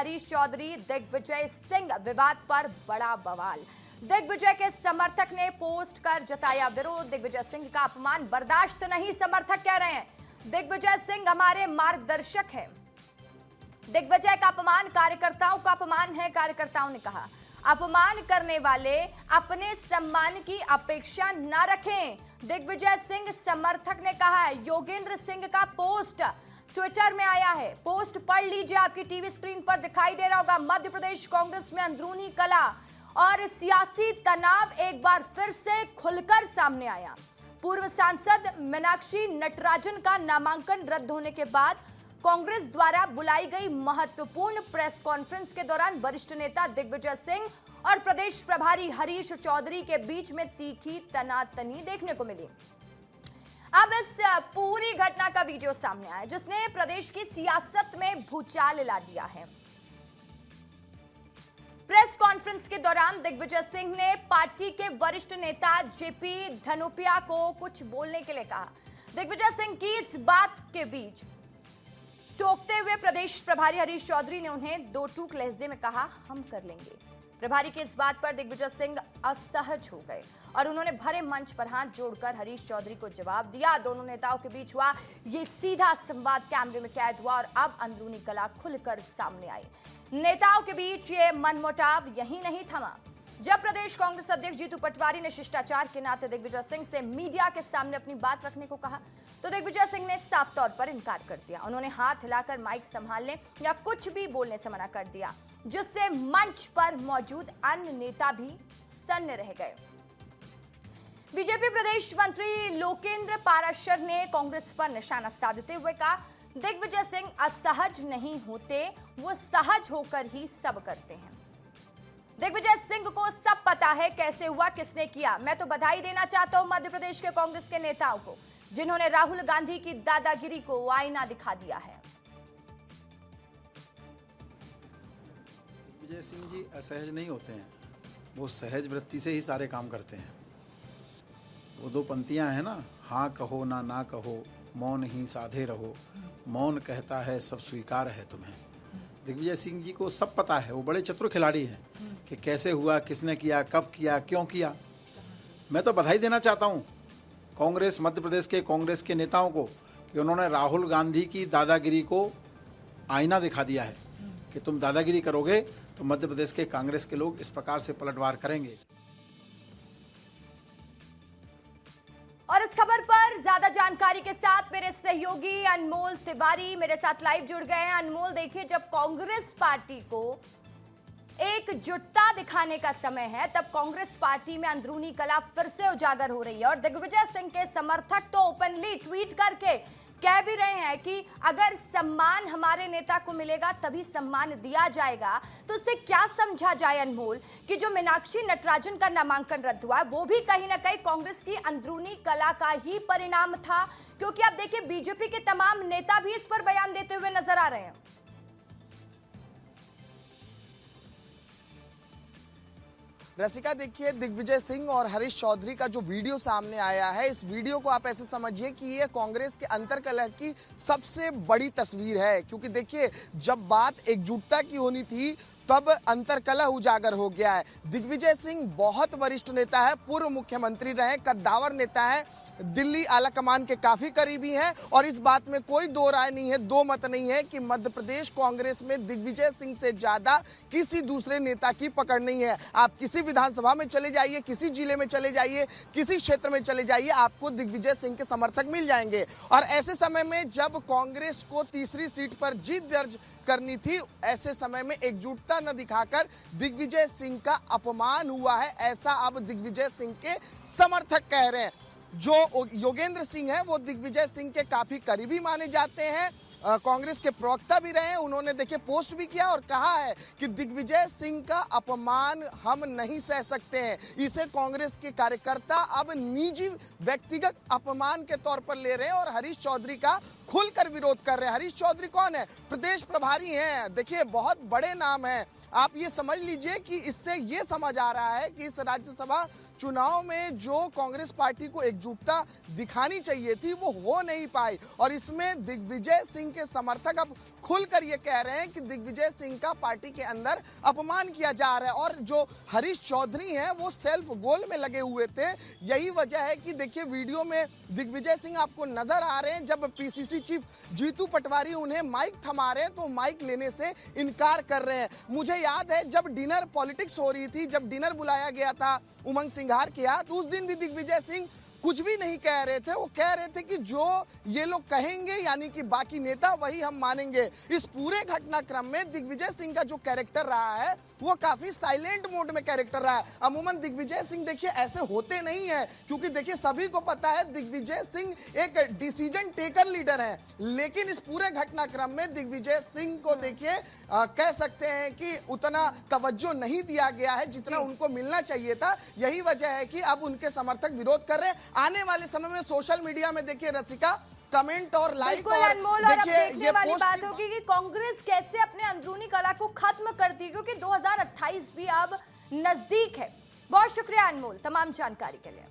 हरीश चौधरी दिग्विजय सिंह विवाद पर बड़ा बवाल। दिग्विजय के समर्थक ने पोस्ट कर जताया विरोध। दिग्विजय सिंह का अपमान बर्दाश्त नहीं, समर्थक कह रहे हैं दिग्विजय सिंह हमारे मार्गदर्शक है। दिग्विजय का अपमान कार्यकर्ताओं का अपमान है, कार्यकर्ताओं ने कहा। अपमान करने वाले अपने सम्मान की अपेक्षा न रखें, दिग्विजय सिंह समर्थक ने कहा है। योगेंद्र सिंह का पोस्ट ट्विटर में आया है, पोस्ट पढ़ लीजिए, आपकी टीवी स्क्रीन पर दिखाई दे रहा होगा। मध्य प्रदेश कांग्रेस में अंदरूनी कला और सियासी तनाव एक बार फिर से खुलकर सामने आया। पूर्व सांसद मीनाक्षी नटराजन का नामांकन रद्द होने के बाद कांग्रेस द्वारा बुलाई गई महत्वपूर्ण प्रेस कॉन्फ्रेंस के दौरान वरिष्ठ नेता दिग्विजय सिंह और प्रदेश प्रभारी हरीश चौधरी के बीच में तीखी तनातनी देखने को मिली। अब इस पूरी घटना का वीडियो सामने आया जिसने प्रदेश की सियासत में भूचाल ला दिया है। प्रेस कॉन्फ्रेंस के दौरान दिग्विजय सिंह ने पार्टी के वरिष्ठ नेता जेपी धनोपिया को कुछ बोलने के लिए कहा। दिग्विजय सिंह की इस बात के बीच टोकते हुए प्रदेश प्रभारी हरीश चौधरी ने उन्हें दो टूक लहजे में कहा, हम कर लेंगे। प्रभारी की इस बात पर दिग्विजय सिंह असहज हो गए और उन्होंने भरे मंच पर हाथ जोड़कर हरीश चौधरी को जवाब दिया। दोनों नेताओं के बीच हुआ ये सीधा संवाद कैमरे में कैद हुआ और अब अंदरूनी कला खुलकर सामने आई। नेताओं के बीच ये मनमुटाव यही नहीं थमा। जब प्रदेश कांग्रेस अध्यक्ष जीतू पटवारी ने शिष्टाचार के नाते दिग्विजय सिंह से मीडिया के सामने अपनी बात रखने को कहा तो दिग्विजय सिंह ने साफ तौर पर इनकार कर दिया। उन्होंने हाथ हिलाकर माइक संभालने या कुछ भी बोलने से मना कर दिया, जिससे मंच पर मौजूद अन्य नेता भी सन्न रह गए। बीजेपी प्रदेश मंत्री लोकेंद्र पाराशर ने कांग्रेस पर निशाना साधते हुए कहा, दिग्विजय सिंह असहज नहीं होते, वो सहज होकर ही सब करते हैं। दिग्विजय सिंह को सब पता है कैसे हुआ, किसने किया। मैं तो बधाई देना चाहता हूं मध्य प्रदेश के कांग्रेस के नेताओं को जिन्होंने राहुल गांधी की दादागिरी को आईना दिखा दिया है। दिग्विजय सिंह जी असहज नहीं होते हैं, वो सहज वृत्ति से ही सारे काम करते हैं। वो दो पंक्तियां हैं ना, हाँ कहो ना कहो, मौन ही साधे रहो, मौन कहता है सब स्वीकार है तुम्हें। दिग्विजय सिंह जी को सब पता है, वो बड़े चतुर खिलाड़ी हैं कि कैसे हुआ, किसने किया, कब किया, क्यों किया। मैं तो बधाई देना चाहता हूँ कांग्रेस, मध्य प्रदेश के कांग्रेस के नेताओं को कि उन्होंने राहुल गांधी की दादागिरी को आईना दिखा दिया है कि तुम दादागिरी करोगे तो मध्य प्रदेश के कांग्रेस के लोग इस प्रकार से पलटवार करेंगे। और इस खबर पर ज्यादा जानकारी के साथ मेरे सहयोगी अनमोल तिवारी मेरे साथ लाइव जुड़ गए हैं। अनमोल, देखिए, जब कांग्रेस पार्टी को एकजुटता दिखाने का समय है तब कांग्रेस पार्टी में अंदरूनी कला फिर से उजागर हो रही है और दिग्विजय सिंह के समर्थक तो ओपनली ट्वीट करके कह भी रहे हैं कि अगर सम्मान हमारे नेता को मिलेगा तभी सम्मान दिया जाएगा। तो इससे क्या समझा जाए अनमोल कि जो मीनाक्षी नटराजन का नामांकन रद्द हुआ वो भी कहीं ना कहीं कांग्रेस की अंदरूनी कला का ही परिणाम था, क्योंकि आप देखिए बीजेपी के तमाम नेता भी इस पर बयान देते हुए नजर आ रहे हैं। रसिका, देखिए, दिग्विजय सिंह और हरीश चौधरी का जो वीडियो सामने आया है, इस वीडियो को आप ऐसे समझिए कि ये कांग्रेस के अंतर्कलह की सबसे बड़ी तस्वीर है, क्योंकि देखिए जब बात एकजुटता की होनी थी तब अंतर्कलह उजागर हो गया है। दिग्विजय सिंह बहुत वरिष्ठ नेता है, पूर्व मुख्यमंत्री रहे, कद्दावर नेता है, दिल्ली आलाकमान के काफी करीबी हैं और इस बात में कोई दो राय नहीं है, दो मत नहीं है कि मध्य प्रदेश कांग्रेस में दिग्विजय सिंह से ज्यादा किसी दूसरे नेता की पकड़ नहीं है। आप किसी विधानसभा में चले जाइए, किसी जिले में चले जाइए, किसी क्षेत्र में चले जाइए, आपको दिग्विजय सिंह के समर्थक मिल जाएंगे। और ऐसे समय में जब कांग्रेस को तीसरी सीट पर जीत दर्ज करनी थी, ऐसे समय में एकजुटता न दिखाकर दिग्विजय सिंह का अपमान हुआ है, ऐसा अब दिग्विजय सिंह के समर्थक कह रहे हैं। जो योगेंद्र सिंह है वो दिग्विजय सिंह के काफी करीबी माने जाते हैं, कांग्रेस के प्रवक्ता भी रहे हैं। उन्होंने देखिए पोस्ट भी किया और कहा है कि दिग्विजय सिंह का अपमान हम नहीं सह सकते हैं। इसे कांग्रेस के कार्यकर्ता अब निजी व्यक्तिगत अपमान के तौर पर ले रहे हैं और हरीश चौधरी का खुलकर विरोध कर रहे हैं। हरीश चौधरी कौन है? प्रदेश प्रभारी हैं, देखिए बहुत बड़े नाम हैं। आप ये समझ लीजिए कि इससे ये समझ आ रहा है कि इस राज्यसभा चुनाव में जो कांग्रेस पार्टी को एकजुटता दिखानी चाहिए थी वो हो नहीं पाई, और इसमें दिग्विजय सिंह के समर्थक अब खुलकर ये कह रहे हैं कि दिग्विजय सिंह का पार्टी के अंदर अपमान किया जा रहा है। और जो हरीश चौधरी हैं वो सेल्फ गोल में लगे हुए थे। यही वजह है कि देखिए वीडियो में दिग्विजय सिंह आपको नजर आ रहे हैं, जब पीसीसी चीफ जीतू पटवारी उन्हें माइक थमा रहे हैं तो माइक लेने से इनकार कर रहे हैं। मुझे याद है जब डिनर पॉलिटिक्स हो रही थी, जब डिनर बुलाया गया था उमंग सिंघार के यहाँ, तो उस दिन भी दिग्विजय सिंह कुछ भी नहीं कह रहे थे। वो कह रहे थे कि जो ये लोग कहेंगे यानी कि बाकी नेता वही हम मानेंगे। इस पूरे घटनाक्रम में दिग्विजय सिंह का जो कैरेक्टर रहा है वो काफी साइलेंट मोड में कैरेक्टर रहा है। अमूमन दिग्विजय सिंह देखिए ऐसे होते नहीं है, क्योंकि देखिए सभी को पता है दिग्विजय सिंह एक डिसीजन टेकर लीडर है, लेकिन इस पूरे घटनाक्रम में दिग्विजय सिंह को देखिए कह सकते हैं कि उतना तवज्जो नहीं दिया गया है जितना उनको मिलना चाहिए था। यही वजह है कि अब उनके समर्थक विरोध कर रहे हैं। आने वाले समय में सोशल मीडिया में देखिए रसिका कमेंट और लाइक और अनमोल, और अब देखिए देखने ये वाली पोस्ट बात होगी कि कांग्रेस कैसे अपने अंदरूनी कला को खत्म करती है, क्योंकि 2028 भी अब नजदीक है। बहुत शुक्रिया अनमोल तमाम जानकारी के लिए।